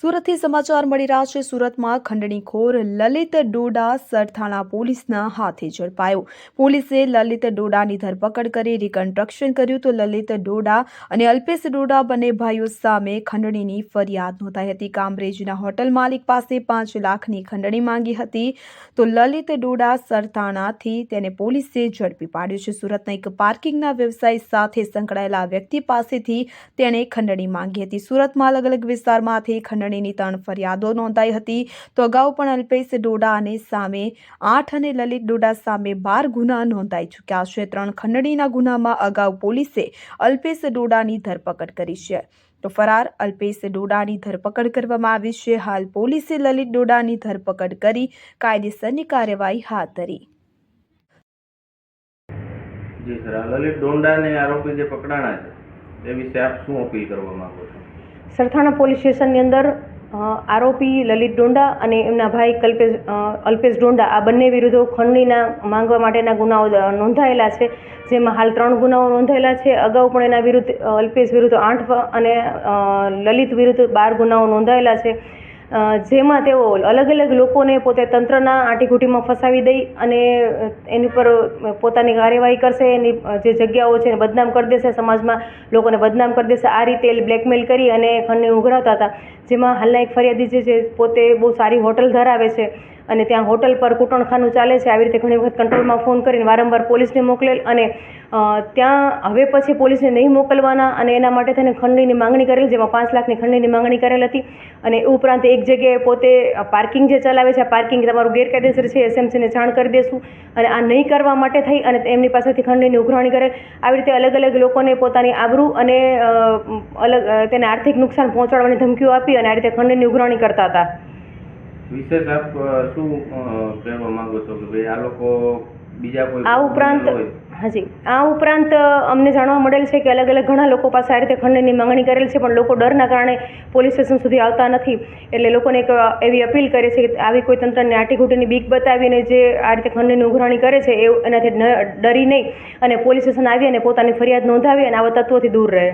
સુરતથી સમાચાર મળી રહ્યા છે। સુરતમાં ખંડણીખોર લલિત ડોડા સરથાણા પોલીસના હાથે ઝડપાયો। પોલીસે લલિત ડોડાની ધરપકડ કરી રિકન્સ્ટ્રક્શન કર્યું તો લલિત ડોડા અને અલ્પેશ ડોડા બંને ભાઈઓ સામે ખંડણીની ફરિયાદ નોંધાઈ હતી। કામરેજના હોટલ માલિક પાસે 5 લાખની ખંડણી માંગી હતી તો લલિત ડોડા સરથાણાથી તેને પોલીસે ઝડપી પાડ્યો છે। સુરતના એક પાર્કિંગના વ્યવસાય સાથે સંકળાયેલા વ્યક્તિ પાસેથી તેણે ખંડણી માંગી હતી। સુરતમાં અલગ અલગ વિસ્તારમાંથી ખંડણીની 3 ફરિયાદો નોંધાઈ હતી તો અગાઉ પણ અલ્પેશ ડોડાને સામે 8 અને લલિત ડોડા સામે 12 ગુના નોંધાઈ ચૂક્યા છે। 3 ખંડણીના ગુનામાં અગાઉ પોલીસે અલ્પેશ ડોડાની ધરપકડ કરી છે તો ફરાર અલ્પેશ ડોડાની ધરપકડ કરવામાં આવી છે। હાલ પોલીસે લલિત ડોડાની ધરપકડ કરી કાયદેસરની કાર્યવાહી હાથ ધરી। जी सर, ललित डोंडा ने आरोपी जो पकड़ाना है એ વિશે આપ શું અપીલ કરવા માંગો છો? સરથાણા પોલીસ સ્ટેશનની અંદર આરોપી લલિત ડોંડા અને એમના ભાઈ અલ્પેશ ડોંડા આ બંને વિરુદ્ધ ખંડણીના માંગવા માટેના ગુનાઓ નોંધાયેલા છે, જેમાં હાલ 3 ગુનાઓ નોંધાયેલા છે। અગાઉ પણ એના વિરુદ્ધ અલ્પેશ વિરુદ્ધ 8 અને લલિત વિરુદ્ધ 12 ગુનાઓ નોંધાયેલા છે, જેમાં તેઓ અલગ અલગ લોકોને પોતે તંત્રના આંટીઘૂંટીમાં ફસાવી દઈ અને એની પર પોતાની કાર્યવાહી કરશે, એની જે જગ્યાઓ છે એને બદનામ કરી દેશે, સમાજમાં લોકોને બદનામ કરી દેશે, આ રીતે બ્લેકમેલ કરી અને ખંડણી ઉઘરાવતા હતા। જેમાં હાલના એક ફરિયાદી જે છે પોતે બહુ સારી હોટલ ધરાવે છે અને ત્યાં હોટલ પર કૂટણખાનું ચાલે છે, આવી રીતે ઘણી વખત કંટ્રોલમાં ફોન કરીને વારંવાર પોલીસને મોકલેલ અને ત્યાં હવે પછી પોલીસને નહીં મોકલવાના અને એના માટે થઈને ખંડણીની માંગણી કરેલ, જેમાં 5 લાખની ખંડણીની માંગણી કરેલ હતી। અને એ ઉપરાંત એક જગ્યાએ પોતે પાર્કિંગ જે ચલાવે છે, આ પાર્કિંગ તમારું ગેરકાયદેસર છે, SMCને જાણ કરી દેશું અને આ નહીં કરવા માટે થઈ અને એમની પાસેથી ખંડણીની ઉઘરાણી કરેલ। આવી રીતે અલગ અલગ લોકોને પોતાની આબરૂ અને તેને આર્થિક નુકસાન પહોંચાડવાની ધમકીઓ આપી અને આ રીતે ખંડણીની ઉઘરાણી કરતા હતા। વિશેષ આપ શું કહેવા માંગો છો કે ભાઈ આ લોકો બીજા કોઈ આ ઉપરાંત અમને જાણવા મળેલ છે કે અલગ અલગ ઘણા લોકો પાસે આ રીતે ખંડણીની માંગણી કરેલ છે, પણ લોકો ડરના કારણે પોલીસ સ્ટેશન સુધી આવતા નથી। એટલે લોકોને એક એવી અપીલ કરે છે કે આવી કોઈ તંત્રની આંટીઘૂંટીની બીક બતાવીને જે આ રીતે ખંડણીની ઉઘરાણી કરે છે એ એનાથી ડરી નહીં અને પોલીસ સ્ટેશન આવી અને પોતાની ફરિયાદ નોંધાવી અને આવા તત્વોથી દૂર રહે।